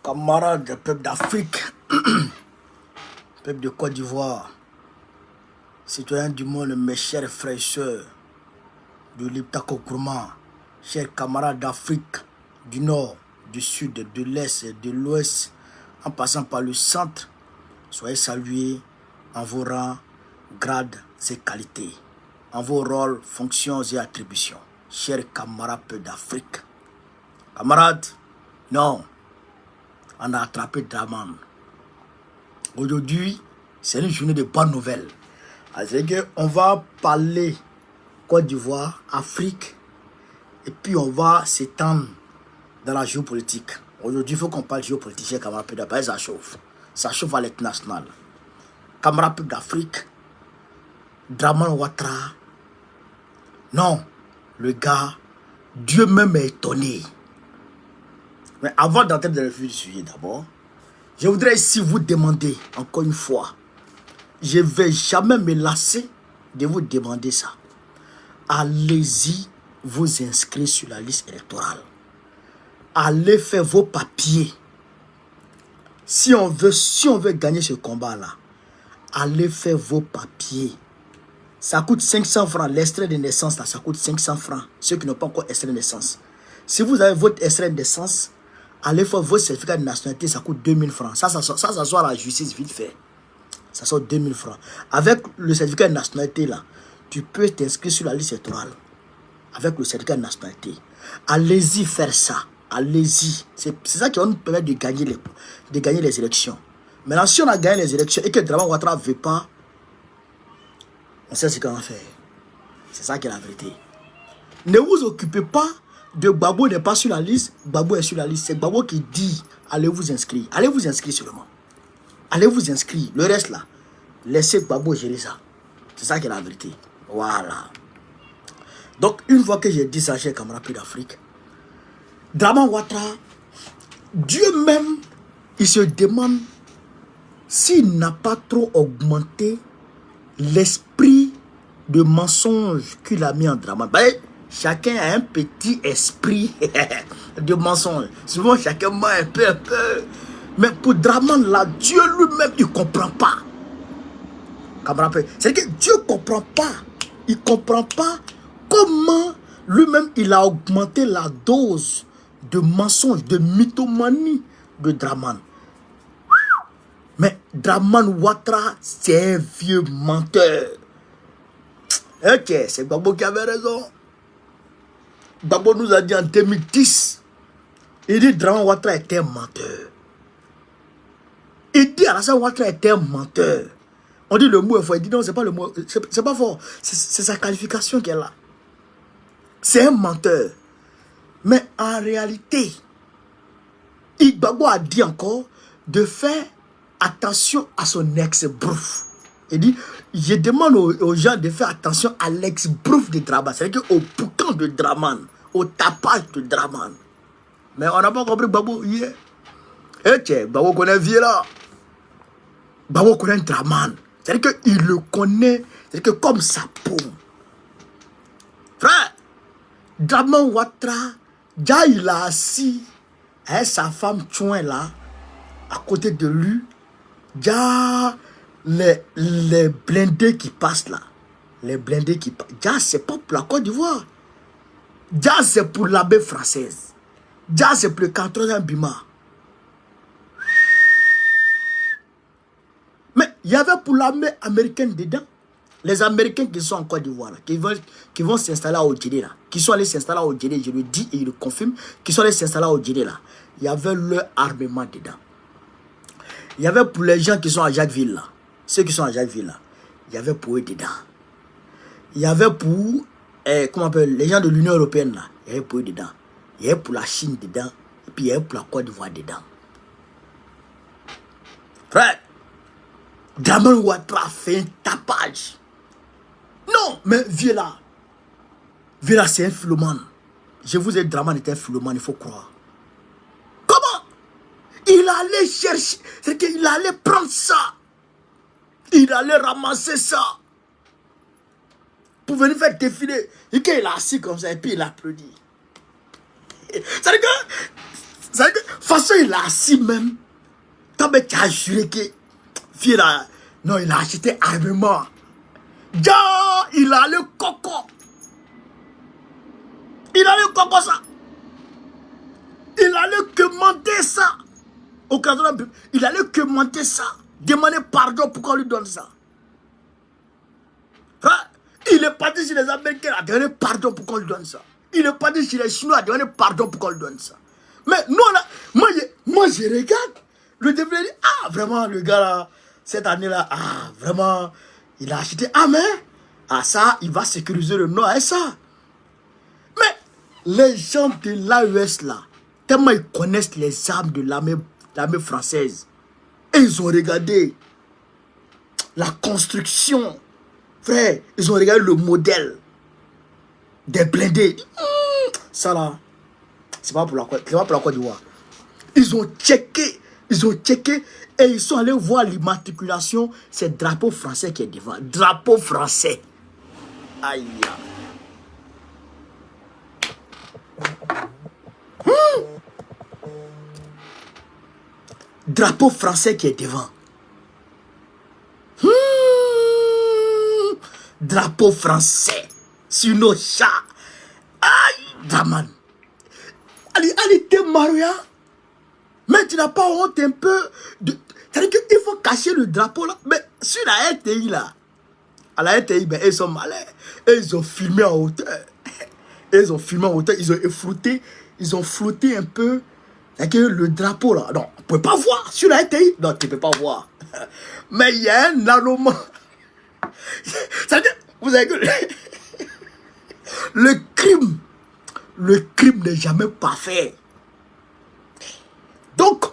Camarades, peuple d'Afrique, peuple de Côte d'Ivoire, citoyens du monde, mes chers frères et sœurs de l'Iptako Gourmand, chers camarades d'Afrique, du Nord, du Sud, de l'Est et de l'Ouest, en passant par le centre, soyez salués en vos rangs, grades et qualités, en vos rôles, fonctions et attributions. Chers camarades peuple d'Afrique, camarades, non, on a attrapé Dramane. Aujourd'hui, c'est une journée de bonnes nouvelles. C'est qu'on va parler Côte d'Ivoire, Afrique, et puis on va s'étendre dans la géopolitique. Aujourd'hui, il faut qu'on parle géopolitique, chers camarades peuple d'Afrique, ça chauffe. Ça chauffe à l'international. Camarades peuple d'Afrique, Dramane Ouattara, non, le gars, Dieu même est étonné. Mais avant d'entrer dans le vif du sujet d'abord, je voudrais ici vous demander, encore une fois, je ne vais jamais me lasser de vous demander ça. Allez-y vous inscrire sur la liste électorale. Allez faire vos papiers. Si on veut gagner ce combat-là, allez faire vos papiers. Ça coûte 500 francs. L'extrait de naissance, là, ça coûte 500 francs. Ceux qui n'ont pas encore extrait de naissance. Si vous avez votre extrait de naissance, allez faire votre certificat de nationalité, ça coûte 2000 francs. Ça sort à la justice vite fait. Ça sort 2000 francs. Avec le certificat de nationalité, là, tu peux t'inscrire sur la liste électorale. Avec le certificat de nationalité. Allez-y faire ça. Allez-y. C'est ça qui va nous permettre de gagner les élections. Maintenant, si on a gagné les élections et que Dramane Ouattara ne veut pas, on sait ce qu'on va faire. C'est ça qui est la vérité. Ne vous occupez pas de Gbagbo n'est pas sur la liste. Gbagbo est sur la liste. C'est Gbagbo qui dit allez vous inscrire. Allez vous inscrire seulement. Allez vous inscrire. Le reste là, laissez Gbagbo gérer ça. C'est ça qui est la vérité. Voilà. Donc, une fois que j'ai dit ça, chers camarades d'Afrique, Dramane Ouattara, Dieu même, il se demande s'il n'a pas trop augmenté l'esprit de mensonge qu'il a mis en Dramane. Chacun a un petit esprit de mensonge. Souvent, chacun ment un peu. Mais pour Dramane, là, Dieu lui-même, il ne comprend pas. C'est-à-dire que Dieu ne comprend pas. Il ne comprend pas comment lui-même, il a augmenté la dose de mensonge, de mythomanie de Dramane. Mais Dramane Ouattara, c'est un vieux menteur. Ok, c'est Gbagbo qui avait raison. Gbagbo nous a dit en 2010, il dit Dramane Ouattara était un menteur. Il dit Alassane Ouattara était un menteur. On dit le mot est fort. Il dit non, c'est pas le mot, c'est pas fort. C'est sa qualification qui est là. C'est un menteur. Mais en réalité, Gbagbo a dit encore de faire attention à son ex-brouf. Il dit, je demande aux gens de faire attention à l'ex-brouf de Dramane. C'est-à-dire au boucan de Dramane, au tapage de Dramane. Mais on n'a pas compris Gbagbo hier. Eh tiens, Gbagbo connaît Viera. Gbagbo connaît Dramane. C'est-à-dire qu'il le connaît, c'est-à-dire que comme sa peau. Frère, Dramane Ouattara, déjà il a assis avec sa femme Chouin là, à côté de lui. Déjà les blindés qui passent là. Les blindés qui passent. Déjà c'est pas pour la Côte d'Ivoire. Déjà c'est pour l'armée française. Déjà c'est pour le 14e Bima. Mais il y avait pour l'armée américaine dedans. Les Américains qui sont en Côte d'Ivoire, qui vont s'installer à Odjidé là, qui sont allés s'installer à Odjidé, je le dis et je le confirme, qui sont allés s'installer à Odjidé là, il y avait leur armement dedans. Il y avait pour les gens qui sont à Jacquesville là, ceux qui sont à Jacquesville là, il y avait pour eux dedans. Il y avait pour, comment on appelle, les gens de l'Union Européenne là, il y avait pour eux dedans. Il y avait pour la Chine dedans, et puis il y avait pour la Côte d'Ivoire dedans. Frère, Dramane Ouattara fait un tapage. Non, mais Viera, c'est un philomane. Je vous ai dit, Dramane était un philomane, il faut croire. Comment? Il allait chercher, c'est qu'il allait prendre ça. Il allait ramasser ça. Pour venir faire défiler. Et qu'il a assis comme ça, et puis il applaudit. C'est-à-dire C'est que, de toute façon, il a assis même. Quand tu as juré que, fille là, non, il a acheté armement. Ja, il a le coco. Il a le coco ça. Il allait commander ça. Au cadre, il allait commander ça. Demander pardon pour qu'on lui donne ça. Hein? Il est parti chez les Américains à demander pardon pour qu'on lui donne ça. Il est parti chez les Chinois à demander pardon pour qu'on lui donne ça. Mais nous, là, moi je regarde. Le développeur dit, ah, vraiment, le gars là, cette année-là, ah, vraiment, il a acheté. Ah, mais, ah, ça, il va sécuriser le Nord et ça. Mais, les gens de l'AES là, tellement ils connaissent les armes de l'armée française. Et ils ont regardé la construction. Frère, ils ont regardé le modèle des blindés. Ça là, c'est pas pour la Côte d'Ivoire. Ils ont checké et ils sont allés voir l'immatriculation. C'est drapeau français qui est devant. Drapeau français. Aïe. Drapeau français qui est devant. Drapeau français sur nos chats. Aïe, Draman. Allez, t'es maria. Mais tu n'as pas honte un peu de... C'est-à-dire qu'il faut cacher le drapeau là. Mais sur la RTI là, à la RTI, ben, ils sont malins. Et ils ont filmé en hauteur. Ils ont efflouté. Ils ont flouté un peu. C'est-à-dire que le drapeau là, non, on ne peut pas voir sur la RTI. Non, tu ne peux pas voir. Mais il y a un allemand. C'est-à-dire, vous avez que le crime n'est jamais parfait. Donc,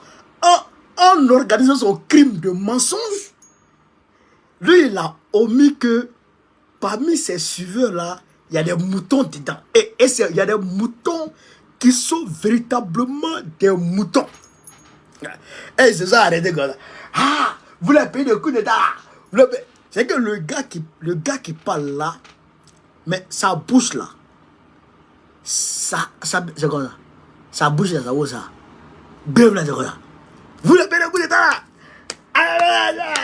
en organisant son crime de mensonge, lui, il a omis que parmi ces suiveurs-là, il y a des moutons dedans. Et il y a des moutons qui sont véritablement des moutons. Et ils se sont arrêtés comme ça. Ah, vous l'avez payé de coup d'état. C'est que le gars qui parle là, mais sa bouche là, c'est comme ça. Sa bouche là, ça vaut ça. Bref là, c'est comme ça. Vous l'avez payé de coup d'état là.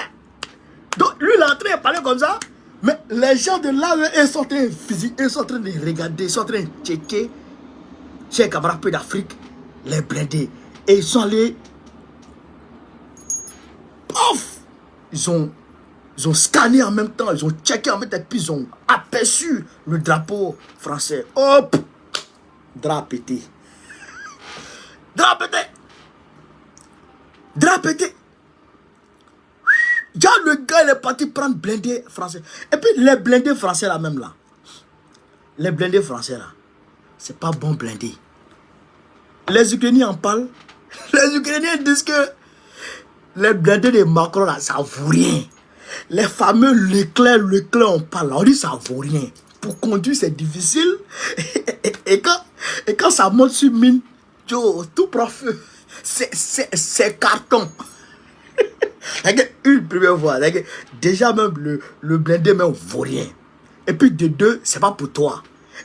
Donc lui, il est en train de parler comme ça. Mais les gens de là, ils sont en train de physique, ils sont en train de regarder, ils sont en train de checker. Chez les camarades d'Afrique, les blindés. Et ils sont allés. Pof! Ils ont scanné en même temps, ils ont checké en même temps, et puis ils ont aperçu le drapeau français. Hop! Drap pété. Drap pété. Drap pété. Genre le gars, il est parti prendre blindés français. Et puis les blindés français là même là. Les blindés français là. C'est pas bon blindé. Les Ukrainiens en parlent. Les Ukrainiens disent que les blindés de Macron là, ça vaut rien. Les fameux Leclerc, on parle. On dit ça vaut rien. Pour conduire, c'est difficile. Et quand ça monte sur mine, tout prend feu. C'est carton. Une première fois. Déjà même le blindé même vaut rien. Et puis de deux, c'est pas pour toi.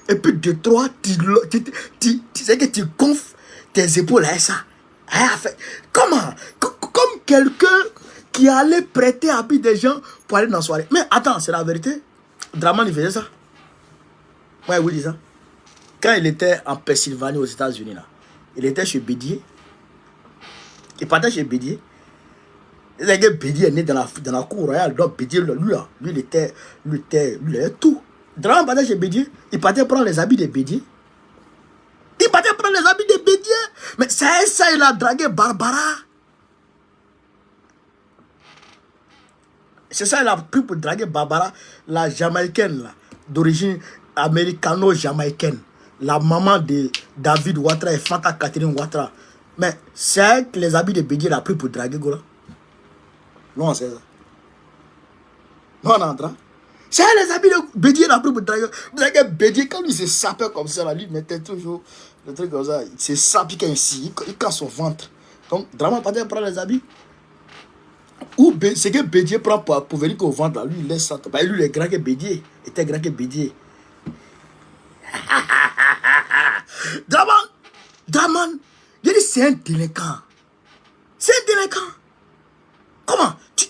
Et puis de trois, tu sais que tu gonfles tes épaules à ça. Comment? Comme quelqu'un qui allait prêter habit des gens pour aller dans la soirée. Mais attends, c'est la vérité. Draman, il faisait ça. Ouais, oui, dis ça. Quand il était en Pennsylvanie aux États-Unis, là, il était chez Bédier. Il partait chez Bédier. Bédier est né dans la cour royale. Donc Bédier, lui, il était tout. Draman partait chez Bédier. Il partait prendre les habits de Bédier. Mais c'est ça, il a dragué Barbara. C'est ça, il a pris pour draguer Barbara, la Jamaïcaine, d'origine américano-jamaïcaine. La maman de David Ouattara et Fanta Catherine Ouattara. Mais c'est que les habits de Bédier, il a pris pour draguer Gola. Non, c'est ça. Non, on entre. C'est les habits de Bédier, il a pris pour draguer. Vous savez que Bédier, quand il se sapait comme ça, lui, il mettait toujours le truc comme ça. Il se sapait ici, il casse son ventre. Donc, Draman partait prendre les habits. Ou c'est que Bédier prend pour venir qu'au ventre, là, lui, il laisse ça. Bah, lui, il est grand que Bédier. Il était grand que Bédier. Draman, Il dit c'est un délinquant. C'est un délinquant. Comment? Tu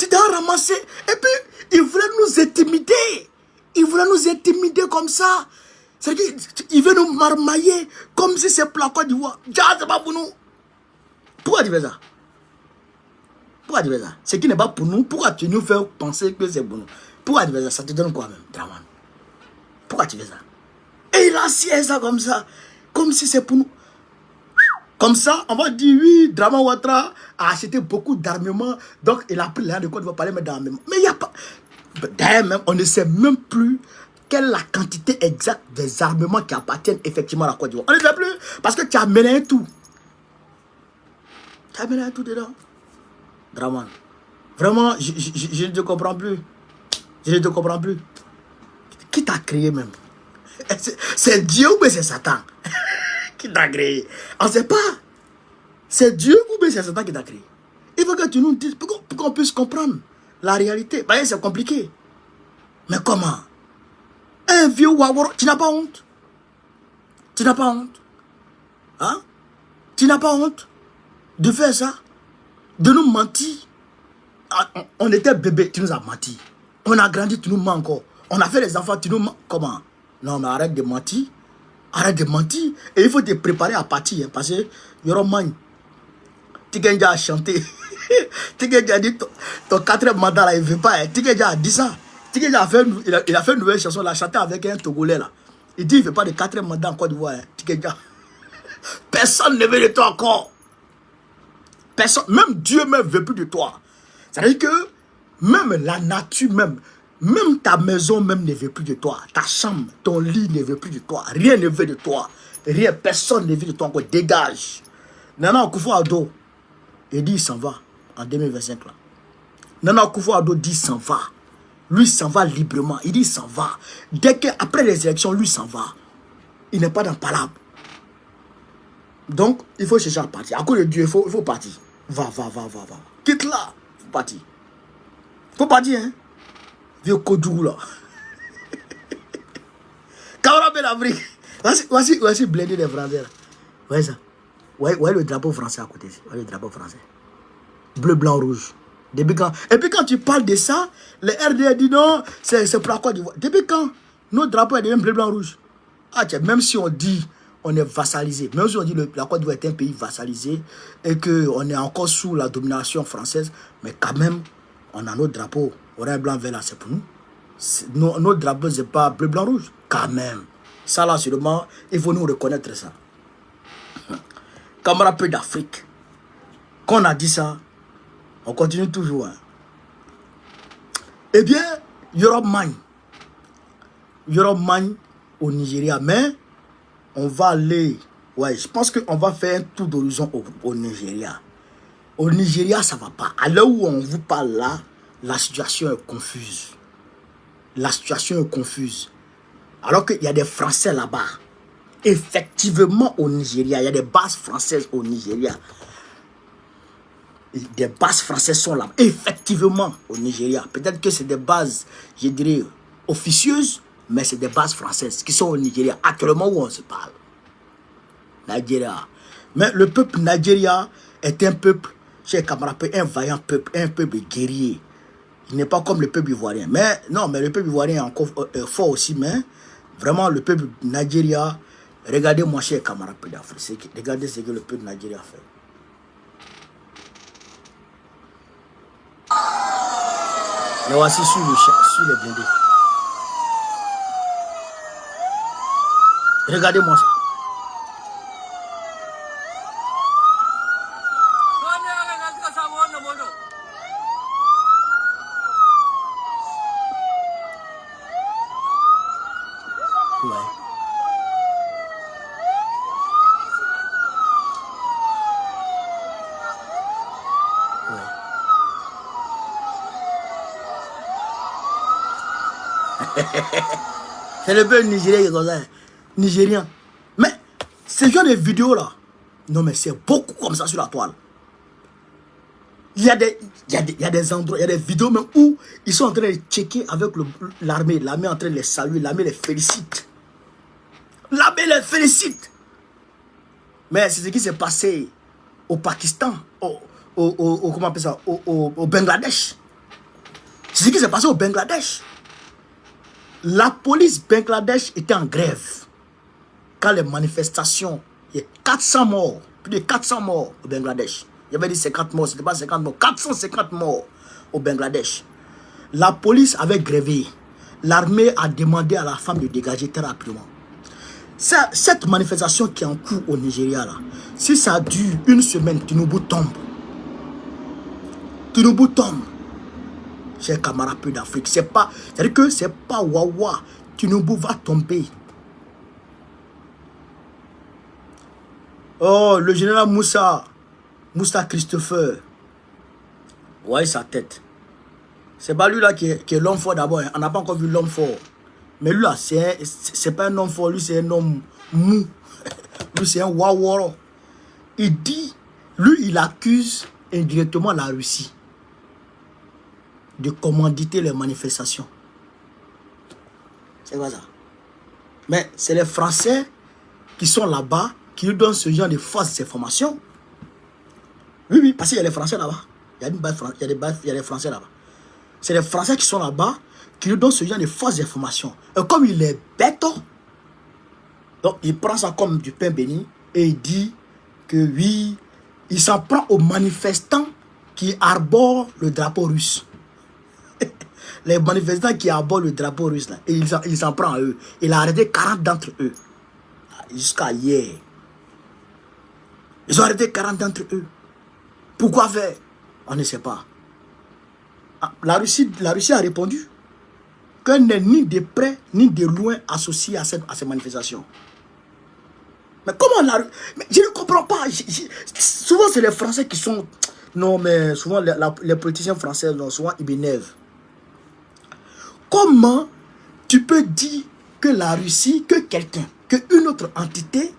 t'as ramassé. Et puis, il voulait nous intimider. Il voulait nous intimider comme ça. C'est-à-dire qu'il veut nous marmailler comme si c'est pour la Côte d'Ivoire. C'est pas pour nous. Pourquoi tu fais ça? Pourquoi tu fais ça? Ce qui n'est pas pour nous, pourquoi tu nous fais penser que c'est pour nous? Pourquoi tu fais ça? Ça te donne quoi même, Draman? Pourquoi tu fais ça? Et il a assis ça comme ça, comme si c'est pour nous. Comme ça, on va dire oui, Draman Ouattara a acheté beaucoup d'armements, donc il a pris l'air de quoi il va parler mais d'armement. Mais il n'y a pas... D'ailleurs même, on ne sait même plus quelle est la quantité exacte des armements qui appartiennent effectivement à la Côte d'Ivoire. On ne sait plus, parce que tu as mélangé tout. Tu as mélangé tout dedans. Draman. Vraiment, je ne te comprends plus. Je ne te comprends plus. Qui t'a créé même? C'est Dieu ou bien c'est Satan? Qui t'a créé? On ne sait pas. C'est Dieu ou bien c'est Satan qui t'a créé? Il faut que tu nous dises pour qu'on puisse comprendre la réalité. Bah, c'est compliqué. Mais comment? Un vieux Waworo, tu n'as pas honte? Tu n'as pas honte? Hein? Tu n'as pas honte de faire ça? De nous mentir? On était bébé, tu nous as menti. On a grandi, tu nous mens encore. On a fait les enfants, tu nous mens. Comment? Non, mais arrête de mentir. Arrête de mentir. Et il faut te préparer à partir. Hein, parce que Yoroman, Tikenja a chanté. Tikenja a dit ton 4e mandat là, il ne veut pas. Hein. Tikenja a dit ça. Tikenja a fait, il a fait une nouvelle chanson, il a chanté avec un Togolais là. Il dit il ne veut pas de 4e mandat en Côte d'Ivoire. Hein. Tikenja. Personne ne veut de toi encore. Personne, même Dieu ne veut plus de toi. C'est-à-dire que même la nature même ta maison même ne veut plus de toi. Ta chambre, ton lit ne veut plus de toi. Rien ne veut de toi. Rien, personne ne veut de toi encore. Dégage. Nana Akufo-Addo, il dit il s'en va en 2025 là. Nana Akufo-Addo dit il s'en va. Lui il s'en va librement. Il dit il s'en va. Dès qu'après les élections, lui il s'en va. Il n'est pas dans palabre. Donc, il faut chercher à partir. À cause de Dieu, il faut partir. Va. Quitte là. Il faut partir. Il faut partir, hein. Vieux Kodou là. Kamara Belle Afrique. Voici blindé des Français là. Voyez ça. Voyez le drapeau français à côté ici. Voyez le drapeau français. Bleu, blanc, rouge. Depuis quand? Et puis quand tu parles de ça, les RDA disent non, c'est pour la Côte d'Ivoire. Depuis quand nos drapeaux est bleu, blanc, rouge? Ah tiens, même si on dit on est vassalisé, même si on dit que la Côte d'Ivoire est un pays vassalisé et qu'on est encore sous la domination française, mais quand même, on a nos drapeaux. Orange, blanc, vert, là, c'est pour nous. Nos drapeaux, c'est pas bleu, blanc, rouge. Quand même. Ça, là, sûrement, il faut nous reconnaître ça. Camarade peu d'Afrique. Quand on a dit ça, on continue toujours. Hein. Eh bien, Europe Mine au Nigeria. Mais, on va aller... Ouais, je pense qu'on va faire un tour d'horizon au Nigeria. Au Nigeria, ça ne va pas. À l'heure où on vous parle là, la situation est confuse. La situation est confuse. Alors qu'il y a des Français là-bas. Effectivement, au Nigeria, il y a des bases françaises au Nigeria. Des bases françaises sont là. Effectivement, au Nigeria. Peut-être que c'est des bases, je dirais, officieuses, mais c'est des bases françaises qui sont au Nigeria. Actuellement, où on se parle. Nigeria. Mais le peuple Nigeria est un peuple, chers camarades, un vaillant peuple, un peuple guerrier. Il n'est pas comme le peuple ivoirien. Mais non, mais le peuple ivoirien est encore fort aussi. Mais vraiment, le peuple Nigeria, regardez-moi, chers camarades d'Afrique. Regardez ce que le peuple Nigeria fait. Mais voici sur les blindés. Regardez-moi ça. C'est le peuple nigérien qui est comme ça. Nigérien. Mais ce genre de vidéos là, non mais c'est beaucoup comme ça sur la toile. Il y a des endroits, il y a des vidéos même où ils sont en train de checker avec l'armée. L'armée est en train de les saluer, l'armée les félicite. L'armée les félicite. Mais c'est ce qui s'est passé au Pakistan, comment on appelle ça, au Bangladesh. C'est ce qui s'est passé au Bangladesh. La police Bangladesh était en grève. Quand les manifestations, il y a 400 morts, plus de 400 morts au Bangladesh. Il y avait dit 50 morts, c'était pas 50 morts, 450 morts au Bangladesh. La police avait grévé. L'armée a demandé à la femme de dégager très rapidement. Cette manifestation qui est en cours au Nigeria, là, si ça dure une semaine, Tinubu tombe. Tinubu tombe. Chers camarades peu d'Afrique, c'est-à-dire que c'est pas Wawa. Tinubu va tomber. Oh, le général Moussa Christopher. Ouais, sa tête. C'est pas lui là qui est l'homme fort d'abord. Hein. On n'a pas encore vu l'homme fort. Mais lui là, c'est pas un homme fort. Lui, c'est un homme mou. Lui, c'est un waworo. Il dit, lui, il accuse indirectement la Russie de commanditer les manifestations. C'est quoi ça? Mais c'est les Français qui sont là-bas, qui lui donnent ce genre de fausses informations. Oui, oui, parce qu'il y a les Français là-bas. Il y a des Français là-bas. C'est les Français qui sont là-bas, qui lui donnent ce genre de fausses informations. Et comme il est bête, donc il prend ça comme du pain béni et il dit que oui, il s'en prend aux manifestants qui arborent le drapeau russe. Les manifestants qui arborent le drapeau russe, là, et il s'en prend à eux. Il a arrêté 40 d'entre eux. Jusqu'à hier. Ils ont arrêté 40 d'entre eux. Pourquoi faire? On ne sait pas. La Russie a répondu qu'elle n'est ni de près ni de loin associée à ces manifestations. Mais comment la Russie... Je ne comprends pas. Souvent, c'est les Français qui sont... Non, mais souvent, les politiciens français, non, souvent, ils m'énervent. Comment tu peux dire que la Russie, que quelqu'un, qu'une autre entité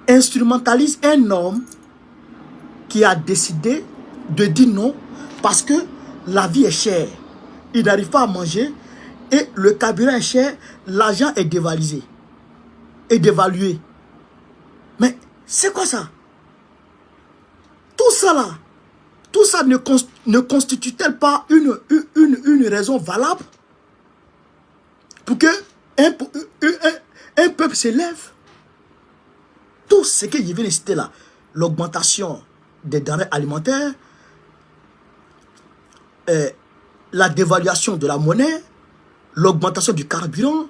instrumentalise un homme qui a décidé de dire non parce que la vie est chère. Il n'arrive pas à manger et le carburant est cher, l'argent est dévalué. Mais c'est quoi ça? Tout ça là, tout ça ne constitue-t-elle pas une raison valable pour que un peuple s'élève? Tout ce que je viens de citer là, l'augmentation des denrées alimentaires, la dévaluation de la monnaie, l'augmentation du carburant,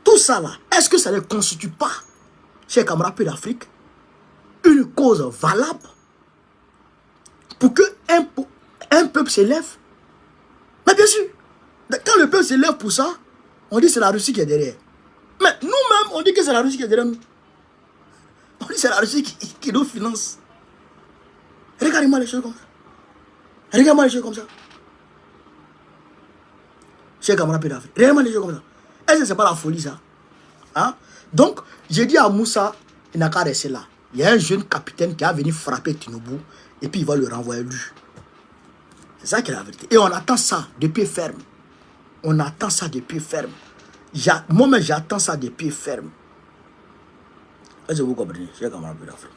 tout ça là, est-ce que ça ne constitue pas, chers camarades d'Afrique, une cause valable pour que un peuple s'élève? Mais bien sûr, quand le peuple s'élève pour ça, on dit que c'est la Russie qui est derrière. Mais nous-mêmes, on dit que c'est la Russie qui est derrière nous. On dit que c'est la Russie qui nous finance. Regardez-moi les choses comme ça. Regardez-moi les choses comme ça. Chers camarades d'Afrique, regardez-moi les choses comme ça. Est-ce que ce n'est pas la folie ça? Hein? Donc, j'ai dit à Moussa, il n'a qu'à rester là. Il y a un jeune capitaine qui a venu frapper Tinubu et puis il va le renvoyer lui. C'est ça qui est la vérité. Et on attend ça de pied ferme. On attend ça de pied ferme. Moi-même, j'attends ça de pied ferme. Est-ce que vous comprenez, chers camarades d'Afrique?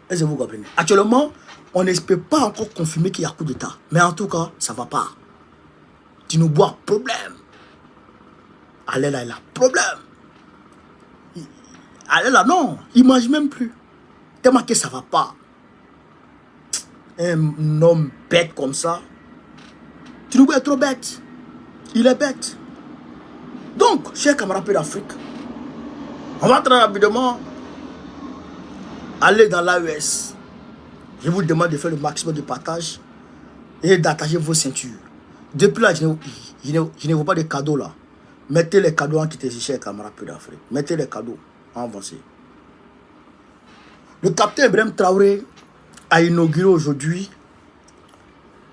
Est-ce que vous comprenez? Actuellement, on ne peut pas encore confirmer qu'il y a coup d'État. Mais en tout cas, ça ne va pas. Tinubu a problème. Allez là, il a problème. Allez là, non, il ne mange même plus. Tellement que ça ne va pas. Un homme bête comme ça. Tinubu est trop bête. Il est bête. Donc, chers camarades d'Afrique, on va très rapidement aller dans l'AES. Je vous demande de faire le maximum de partage et d'attacher vos ceintures. Depuis là, je ne vois pas de cadeaux là. Mettez les cadeaux en quitté, chers camarades d'Afrique. Mettez les cadeaux en avancé. Le capitaine Ibrahim Traoré a inauguré aujourd'hui,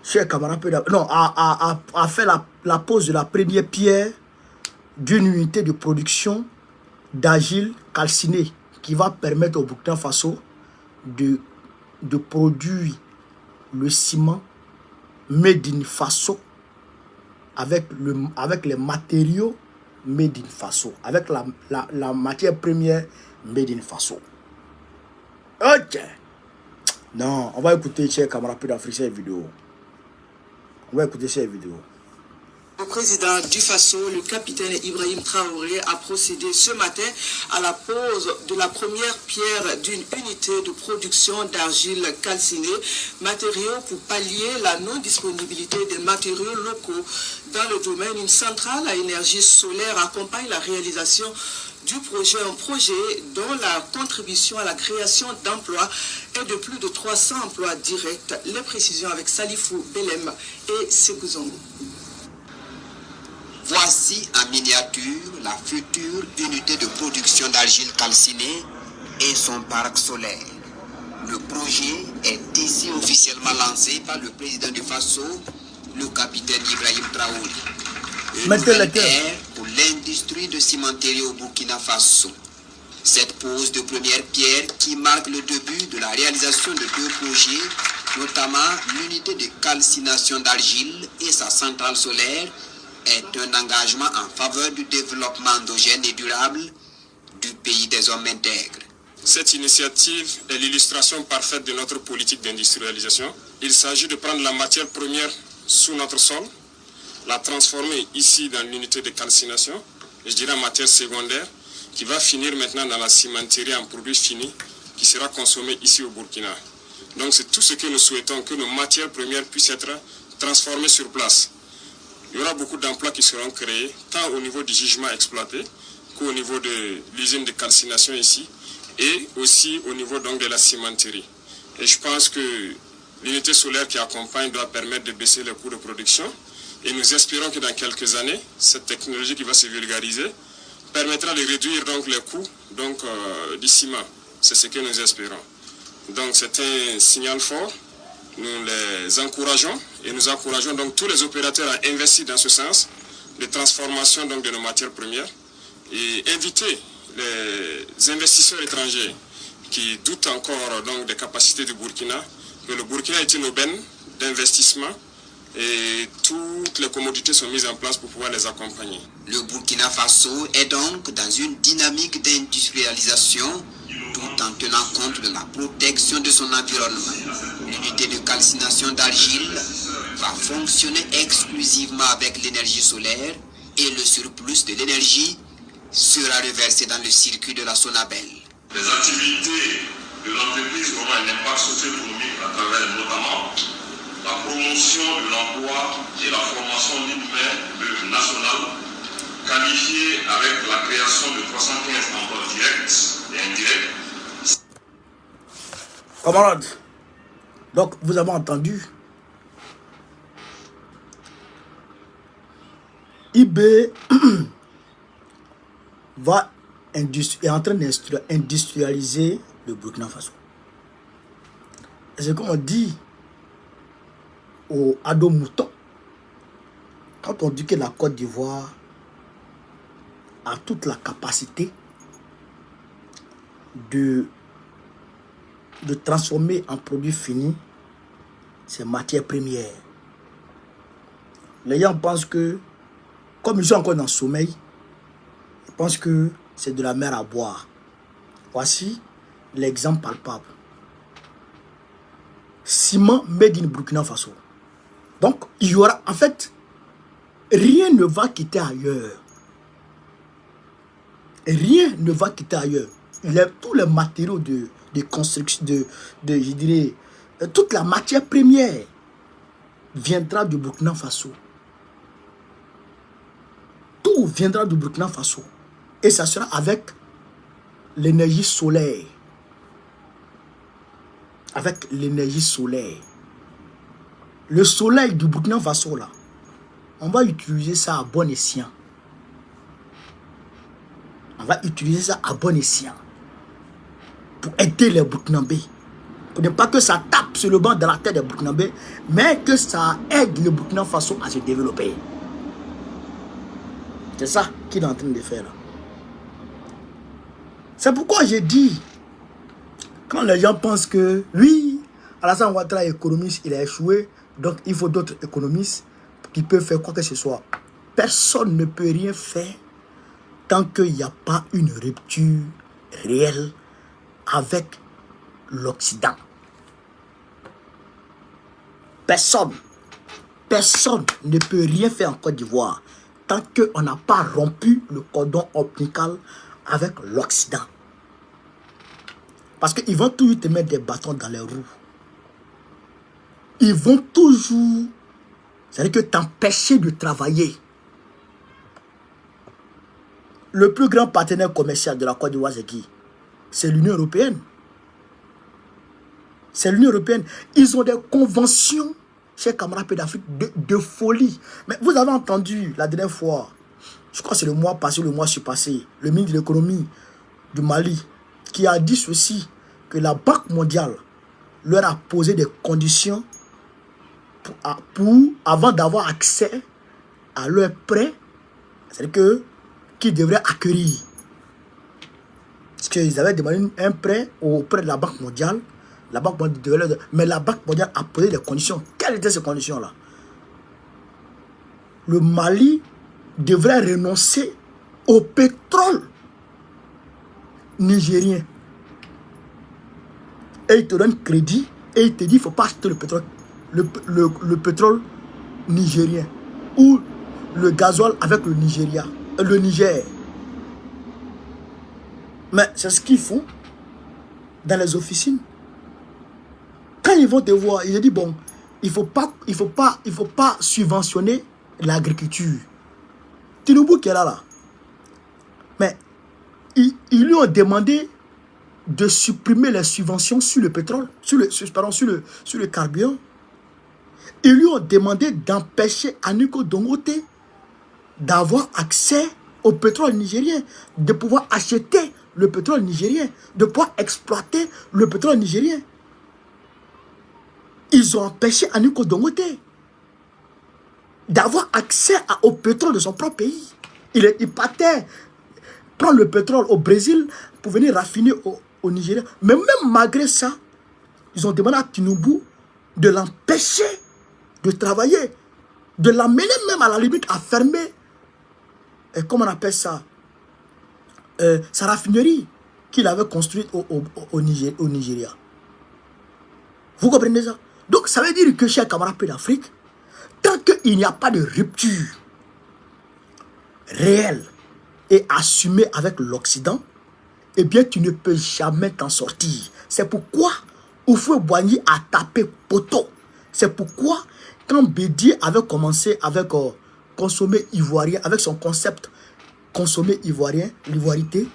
chers camarades d'Afrique, non, a fait la pose de la première pierre d'une unité de production d'argile calcinée qui va permettre au Burkina Faso de produire le ciment made in Faso avec les matériaux made in Faso, avec la matière première made in Faso. Ok. Non, on va écouter, chers camarades d'Afrique, cette vidéo. On va écouter cette vidéo. Le président du Faso, le capitaine Ibrahim Traoré, a procédé ce matin à la pose de la première pierre d'une unité de production d'argile calcinée, matériaux pour pallier la non-disponibilité des matériaux locaux. Dans le domaine, une centrale à énergie solaire accompagne la réalisation du projet, un projet dont la contribution à la création d'emplois est de plus de 300 emplois directs. Les précisions avec Salifou Belem et Segouzongo. Voici en miniature la future unité de production d'argile calcinée et son parc solaire. Le projet est ici officiellement lancé par le président du Faso, le capitaine Ibrahim Traoré. Une nouvelle ère pour l'industrie de cimenterie au Burkina Faso. Cette pose de première pierre qui marque le début de la réalisation de deux projets, notamment l'unité de calcination d'argile et sa centrale solaire, est un engagement en faveur du développement endogène et durable du pays des hommes intègres. Cette initiative est l'illustration parfaite de notre politique d'industrialisation. Il s'agit de prendre la matière première sous notre sol, la transformer ici dans l'unité de calcination, et je dirais en matière secondaire, qui va finir maintenant dans la cimenterie en produit fini, qui sera consommé ici au Burkina. Donc c'est tout ce que nous souhaitons, que nos matières premières puissent être transformées sur place. Il y aura beaucoup d'emplois qui seront créés, tant au niveau du jugement exploité, qu'au niveau de l'usine de calcination ici, et aussi au niveau donc de la cimenterie. Et je pense que l'unité solaire qui accompagne doit permettre de baisser les coûts de production. Et nous espérons que dans quelques années, cette technologie qui va se vulgariser permettra de réduire donc les coûts du ciment. C'est ce que nous espérons. Donc c'est un signal fort. Nous les encourageons et nous encourageons donc tous les opérateurs à investir dans ce sens de transformation donc de nos matières premières et inviter les investisseurs étrangers qui doutent encore donc des capacités du Burkina, que le Burkina est une aubaine d'investissement et toutes les commodités sont mises en place pour pouvoir les accompagner. Le Burkina Faso est donc dans une dynamique d'industrialisation tout en tenant compte de la protection de son environnement. L'unité de calcination d'argile va fonctionner exclusivement avec l'énergie solaire et le surplus de l'énergie sera reversé dans le circuit de la Sonabel. Les activités de l'entreprise auront un impact socio-économique à travers notamment la promotion de l'emploi et la formation d'une main-d'œuvre nationale qualifiée avec la création de 315 emplois directs et indirects. Camarades, donc vous avez entendu, IB est en train d'industrialiser le Burkina Faso. C'est comme on dit au Ado Mouton, quand on dit que la Côte d'Ivoire a toute la capacité de transformer en produit fini ces matières premières. Les gens pensent que, comme ils sont encore dans le sommeil, ils pensent que c'est de la mer à boire. Voici l'exemple palpable. Ciment made in Burkina Faso. Donc, il y aura, en fait, rien ne va quitter ailleurs. Rien ne va quitter ailleurs. Tous les matériaux de construction, je dirais, toute la matière première viendra du Burkina Faso. Tout viendra du Burkina Faso. Et ça sera avec l'énergie solaire. Avec l'énergie solaire. Le soleil du Burkina Faso, là, on va utiliser ça à bon escient. On va utiliser ça à bon escient. Pour aider les Burkinabés. Pour ne pas que ça tape sur le banc de la tête des Burkinabés, mais que ça aide le Burkina Faso à se développer. C'est ça qu'il est en train de faire là. C'est pourquoi j'ai dit, quand les gens pensent que, oui, Alassane Ouattara est économiste, il a échoué, donc il faut d'autres économistes qui peuvent faire quoi que ce soit. Personne ne peut rien faire tant qu'il n'y a pas une rupture réelle avec l'Occident. Personne ne peut rien faire en Côte d'Ivoire tant qu'on n'a pas rompu le cordon ombilical avec l'Occident. Parce qu'ils vont toujours te mettre des bâtons dans les roues. Ils vont toujours, c'est-à-dire que t'empêcher de travailler. Le plus grand partenaire commercial de la Côte d'Ivoire, c'est qui? C'est l'Union européenne. C'est l'Union européenne. Ils ont des conventions, chers camarades d'Afrique, de folie. Mais vous avez entendu la dernière fois, je crois que c'est le mois passé, le mois surpassé, le ministre de l'économie du Mali, qui a dit ceci, que la Banque mondiale leur a posé des conditions avant d'avoir accès à leurs prêts, c'est-à-dire que qu'ils devraient acquérir. Parce qu'ils avaient demandé un prêt auprès de la Banque mondiale. La Banque mondiale mais la Banque mondiale a posé des conditions. Quelles étaient ces conditions-là? Le Mali devrait renoncer au pétrole nigérien. Et il te donne crédit et il te dit qu'il ne faut pas acheter le pétrole nigérien ou le gasoil avec le Niger. Mais c'est ce qu'ils font dans les officines. Quand ils vont te voir, ils te disent bon, il faut pas subventionner l'agriculture. Tinubu qui est là. Mais ils lui ont demandé de supprimer les subventions sur le pétrole, sur le carburant. Ils lui ont demandé d'empêcher Aliko Dangote d'avoir accès au pétrole nigérien, de pouvoir acheter le pétrole nigérien, de pouvoir exploiter le pétrole nigérien. Ils ont empêché Aliko Dangote d'avoir accès au pétrole de son propre pays. Il partait prendre le pétrole au Brésil pour venir raffiner au Nigeria. Mais même malgré ça, ils ont demandé à Tinubu de l'empêcher de travailler, de l'amener même à la limite à fermer, comment on appelle ça, sa raffinerie qu'il avait construite au Nigeria. Vous comprenez ça? Donc ça veut dire que, chers camarades d'Afrique, tant qu'il n'y a pas de rupture réelle et assumée avec l'Occident, eh bien tu ne peux jamais t'en sortir. C'est pourquoi Houphouët-Boigny a tapé poteau. C'est pourquoi quand Bédié avait commencé avec consommer ivoirien, avec son concept consommer ivoirien, l'ivoirité,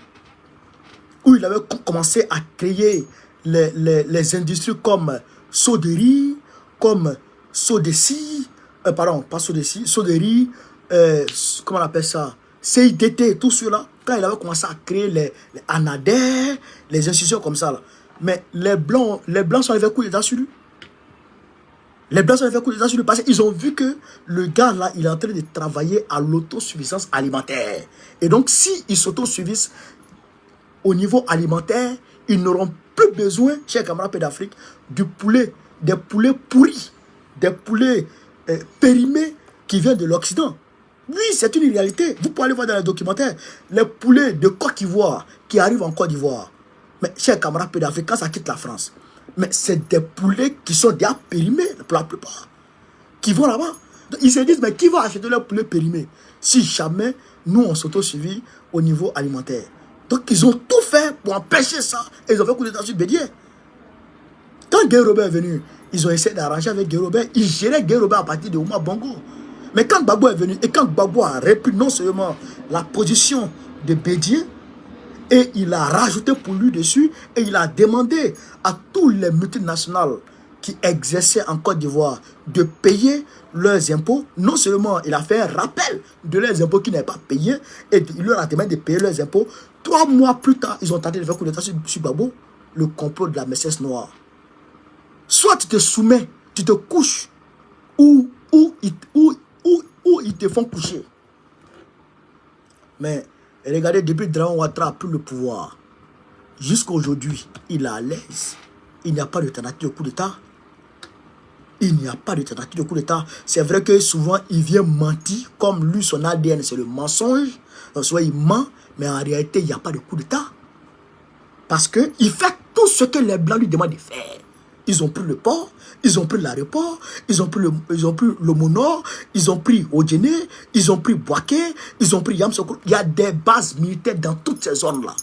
où il avait commencé à créer les industries comme Soderie, comme Sodeci, pardon, pas Sodeci, Soderie, comment on appelle ça, CIDT, tout cela, quand il avait commencé à créer les Anader, les institutions comme ça, là. Mais les Blancs sont arrivés à coup d'état sur lui. Les Blancs sont arrivés à coup d'état sur lui parce qu'ils ont vu que le gars là, il est en train de travailler à l'autosuffisance alimentaire. Et donc, s'ils s'autosuffisent au niveau alimentaire, ils n'auront plus besoin, chers camarades d'Afrique, des poulets pourris, des poulets périmés qui viennent de l'Occident. Oui, c'est une réalité. Vous pouvez aller voir dans les documentaires, les poulets de Côte d'Ivoire qui arrivent en Côte d'Ivoire. Mais chers camarades d'Afrique, quand ça quitte la France, mais c'est des poulets qui sont déjà périmés pour la plupart, qui vont là-bas. Ils se disent, mais qui va acheter leurs poulets périmés si jamais nous on s'autosuffit au niveau alimentaire? Donc ils ont tout fait pour empêcher ça. Et ils ont fait coup d'état sur Bédié. Quand Guy Robert est venu, ils ont essayé d'arranger avec Guy Robert. Ils géraient Guy Robert à partir de Ouma Bongo. Mais quand Gbagbo est venu, et quand Gbagbo a repris non seulement la position de Bédié, et il a rajouté pour lui dessus, et il a demandé à tous les multinationales qui exerçaient en Côte d'Ivoire de payer leurs impôts. Non seulement il a fait un rappel de leurs impôts qu'ils n'avaient pas payés, et il leur a demandé de payer leurs impôts. 3 mois plus tard, ils ont tenté de faire coup d'état sur Gbagbo, le complot de la Messesse Noire. Soit tu te soumets, tu te couches, ou ils te font coucher. Mais regardez, depuis Draman Ouattara a pris le pouvoir, jusqu'à aujourd'hui, il est à l'aise. Il n'y a pas d'alternative au coup d'état. Il n'y a pas de tentative de coup d'État. C'est vrai que souvent, il vient mentir, comme lui, son ADN, c'est le mensonge. Donc, soit il ment, mais en réalité, il n'y a pas de coup d'État. Parce qu'il fait tout ce que les Blancs lui demandent de faire. Ils ont pris le port, ils ont pris l'aéroport, ils ont pris le Monor, ils ont pris Odjene, ils ont pris Boaké, ils ont pris Yamsoukro. Il y a des bases militaires dans toutes ces zones-là.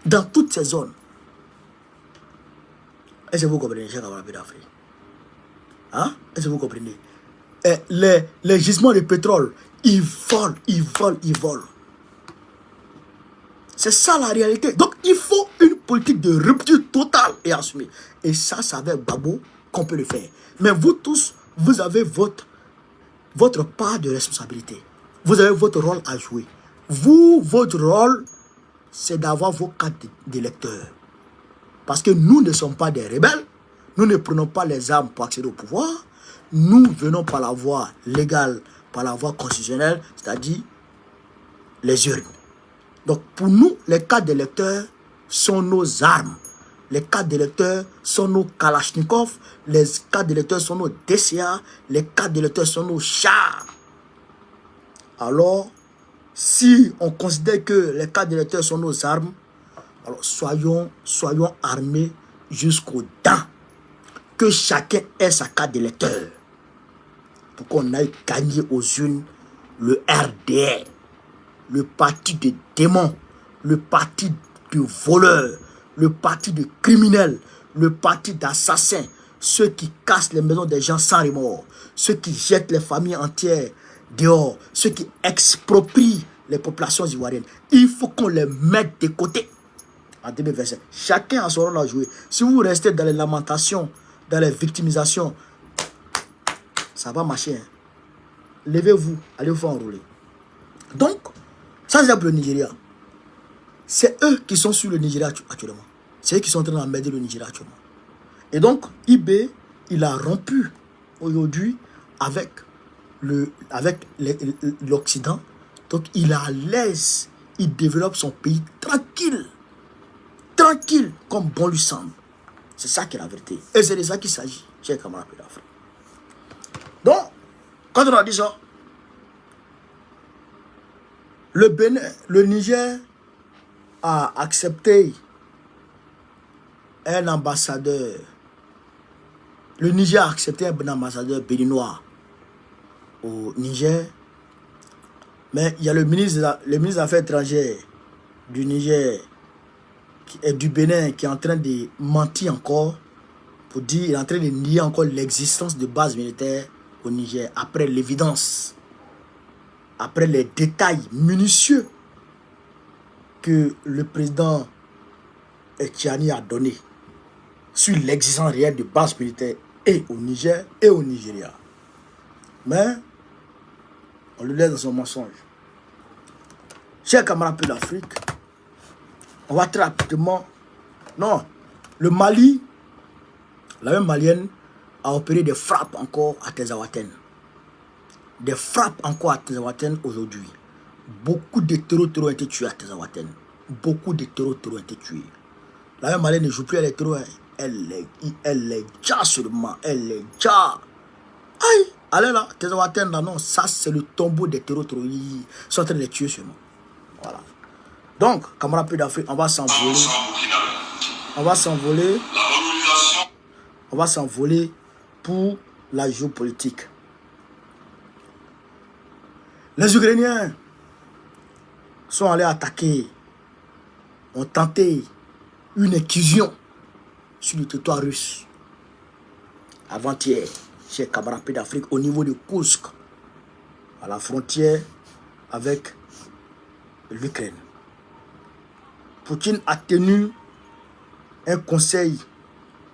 Dans toutes ces zones. Est-ce que vous comprenez, cher camarade d'Afrique? Hein? Est-ce que vous comprenez? Les gisements de pétrole, ils volent, ils volent, ils volent. C'est ça la réalité. Donc, il faut une politique de rupture totale et assumée. Et ça, c'est avec Gbagbo qu'on peut le faire. Mais vous tous, vous avez votre part de responsabilité. Vous avez votre rôle à jouer. Vous, votre rôle, c'est d'avoir vos cartes d'électeurs. Parce que nous ne sommes pas des rebelles. Nous ne prenons pas les armes pour accéder au pouvoir. Nous venons par la voie légale, par la voie constitutionnelle, c'est-à-dire les urnes. Donc pour nous, les cartes d'électeurs sont nos armes. Les cartes d'électeurs sont nos Kalachnikov. Les cartes d'électeurs sont nos DCA. Les cartes d'électeurs sont nos chars. Alors, si on considère que les cartes d'électeurs sont nos armes, alors soyons armés jusqu'aux dents. Que chacun ait sa carte d'électeur. Pour qu'on aille gagner aux urnes le RDR. Le parti de démons, le parti de voleurs, le parti de criminels, le parti d'assassins, ceux qui cassent les maisons des gens sans remords, ceux qui jettent les familles entières dehors, ceux qui exproprient les populations ivoiriennes. Il faut qu'on les mette de côté en 2027. Chacun a son rôle à jouer. Si vous restez dans les lamentations, dans les victimisations, ça va marcher. Hein. Levez-vous, allez vous faire enrouler. Donc, ça c'est pour le Nigeria. C'est eux qui sont sur le Nigeria actuellement. C'est eux qui sont en train d'emmerder le Nigeria actuellement. Et donc, IB, il a rompu aujourd'hui avec l'Occident. Donc, il est à l'aise. Il développe son pays tranquille. Tranquille, comme bon lui semble. C'est ça qui est la vérité. Et c'est de ça qu'il s'agit, chers camarades d'Afrique. Donc, quand on a dit ça, le Bénin, le Niger a accepté un ambassadeur. Le Niger a accepté un ambassadeur béninois au Niger. Mais il y a le ministre des Affaires étrangères du Niger et du Bénin qui est en train de mentir encore pour dire, il est en train de nier encore l'existence de bases militaires au Niger après l'évidence. Après les détails minutieux que le président Etiani a donné sur l'existence réelle de bases militaires et au Niger et au Nigeria. Mais on le laisse dans son mensonge. Chers camarades de l'Afrique, on va très rapidement... Non, le Mali, la même malienne, a opéré des frappes encore à Tezawaten. Des frappes encore à Tezawaten aujourd'hui. Beaucoup de terreaux ont été tués à Tezawaten. Beaucoup de terreaux ont été tués. La même malienne ne joue plus à les terreaux. Elle les déjà seulement. Elle les déjà. Aïe, allez là, Tezawaten là, non, ça c'est le tombeau des terreaux. Ils sont en train de les tuer seulement. Voilà. Donc, camarades d'Afrique, on va s'envoler. On va s'envoler. On va s'envoler pour la géopolitique. Les Ukrainiens sont allés attaquer, ont tenté une incursion sur le territoire russe. Avant-hier, chez camarades d'Afrique, au niveau de Kursk, à la frontière avec l'Ukraine. Poutine a tenu un conseil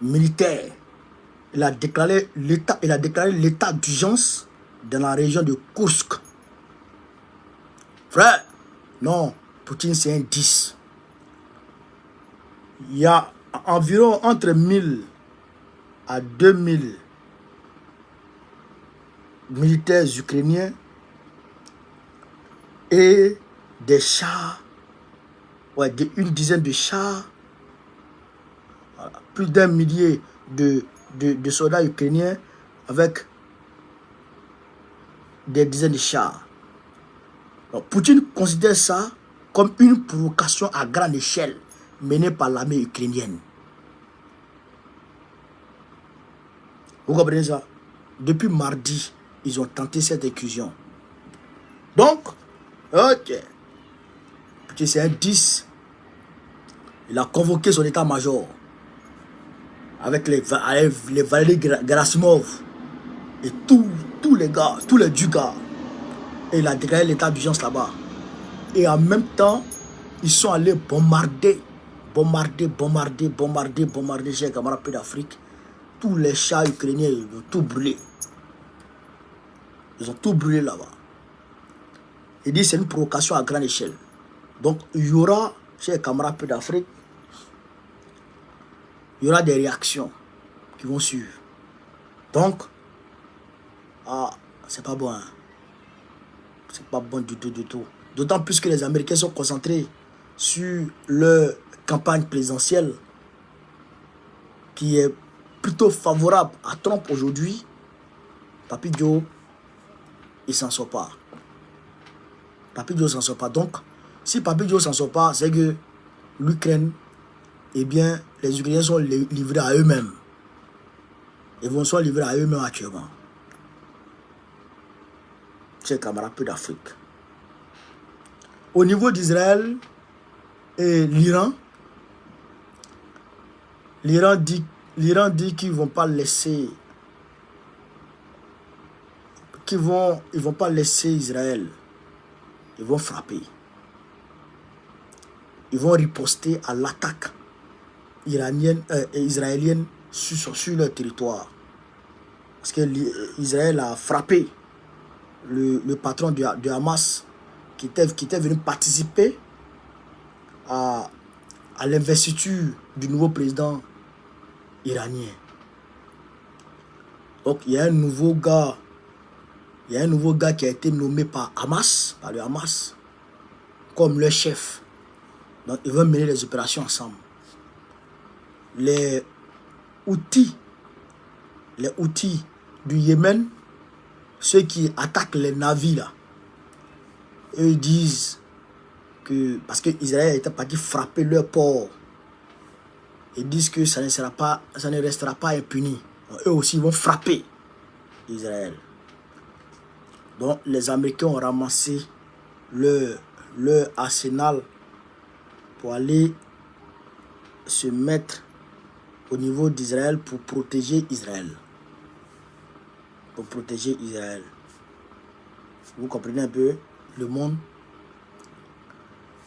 militaire. Il a déclaré l'état d'urgence dans la région de Kursk. Frère, non, Poutine c'est un 10. Il y a environ entre 1000 à 2000 militaires ukrainiens et des chars, une dizaine de chars, voilà, plus d'un millier de de soldats ukrainiens avec des dizaines de chars. Donc, Poutine considère ça comme une provocation à grande échelle menée par l'armée ukrainienne. Vous comprenez ça? Depuis mardi, ils ont tenté cette incursion. Donc, ok. Poutine, c'est un 10. Il a convoqué son état-major avec les Valéry Gerasimov et tous les gars, tous les dugas. Et il a déclaré l'état d'urgence là-bas. Et en même temps, ils sont allés bombarder, chers camarades d'Afrique. Tous les chars ukrainiens, ils ont tout brûlé. Ils ont tout brûlé là-bas. Il dit que c'est une provocation à grande échelle. Donc, il y aura, chers camarades d'Afrique, il y aura des réactions qui vont suivre. Donc, c'est pas bon. Hein. C'est pas bon du tout. D'autant plus que les Américains sont concentrés sur leur campagne présidentielle qui est plutôt favorable à Trump aujourd'hui. Papy Joe, il s'en sort pas. Papy Joe s'en sort pas. Donc, si Papy Joe s'en sort pas, c'est que l'Ukraine, eh bien, les Ukrainiens sont livrés à eux-mêmes. Ils sont livrés à eux-mêmes actuellement. Chers camarades d'Afrique. Au niveau d'Israël et l'Iran, l'Iran dit qu'ils ne vont pas laisser ils vont pas laisser Israël. Ils vont frapper. Ils vont riposter à l'attaque iranienne et israélienne sur leur territoire. Parce que Israël a frappé le patron de Hamas qui était venu participer à l'investiture du nouveau président iranien. Donc il y a un nouveau gars qui a été nommé par le Hamas, comme leur chef. Donc ils vont mener les opérations ensemble. Les Houthis du Yémen, ceux qui attaquent les navires là, eux ils disent que parce que Israël était parti frapper leur port, ils disent que ça ne restera pas impuni. Donc, eux aussi ils vont frapper Israël. Donc les Américains ont ramassé leur arsenal pour aller se mettre au niveau d'Israël pour protéger Israël. Vous comprenez un peu le monde?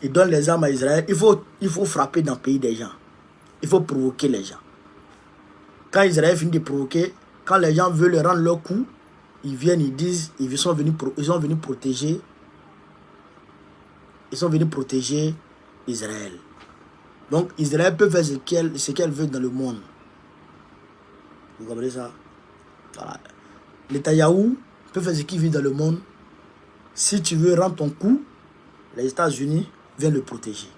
Ils donnent les armes à Israël. Il faut frapper dans le pays des gens. Il faut provoquer les gens. Quand Israël finit de provoquer, quand les gens veulent rendre leur coup, ils viennent, ils disent, ils sont venus protéger Israël. Donc Israël peut faire ce qu'elle veut dans le monde. Vous comprenez ça? Voilà. Netanyahou peut faire ce qu'il veut dans le monde. Si tu veux rendre ton coup, les États-Unis viennent le protéger.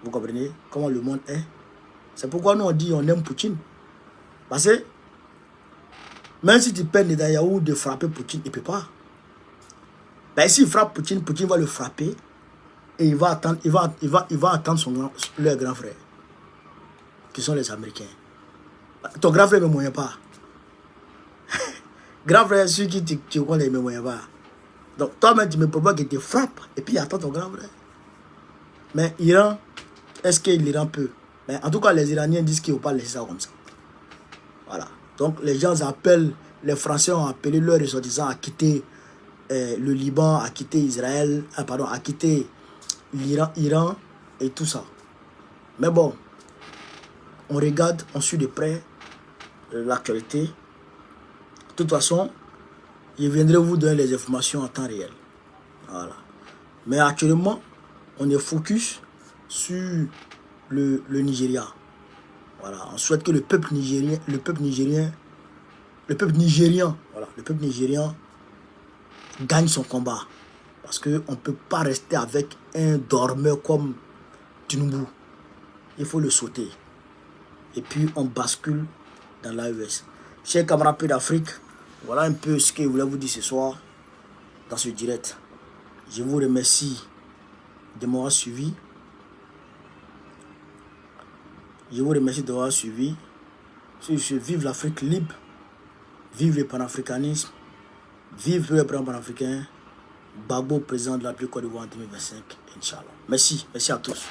Vous comprenez comment le monde est? C'est pourquoi nous on dit on aime Poutine. Parce que même si tu perds Netanyahou de frapper Poutine, il ne peut pas. Ben, s'il frappe Poutine, Poutine va le frapper et il va attendre, leur grand frère, qui sont les Américains. Ton grand frère ne me moyen pas. Grand frère, celui qui tu connais, ne me moyen pas. Donc toi-même, tu me proposes qu'il te frappe et puis attends ton grand frère. Mais Iran, est-ce que l'Iran peut? Mais en tout cas, les Iraniens disent qu'ils ne vont pas laisser ça comme ça. Voilà. Donc les gens appellent, les Français ont appelé leurs ressortissants à quitter le Liban, à quitter Israël, à quitter l'Iran et tout ça. Mais bon, on regarde, on suit de près l'actualité. De toute façon, je viendrai vous donner les informations en temps réel. Voilà. Mais actuellement, on est focus sur le Nigeria. Voilà, on souhaite que le peuple nigérien gagne son combat. Parce qu'on ne peut pas rester avec un dormeur comme Tinubu. Il faut le sauter. Et puis on bascule dans l'AES. Chers camarades d'Afrique, voilà un peu ce que je voulais vous dire ce soir dans ce direct. Je vous remercie de m'avoir suivi. Je vous remercie de m'avoir suivi. Vive l'Afrique libre. Vive le panafricanisme. Vive le président panafricain. Gbagbo, président de la République Côte d'Ivoire en 2025. Inch'Allah. Merci. Merci à tous.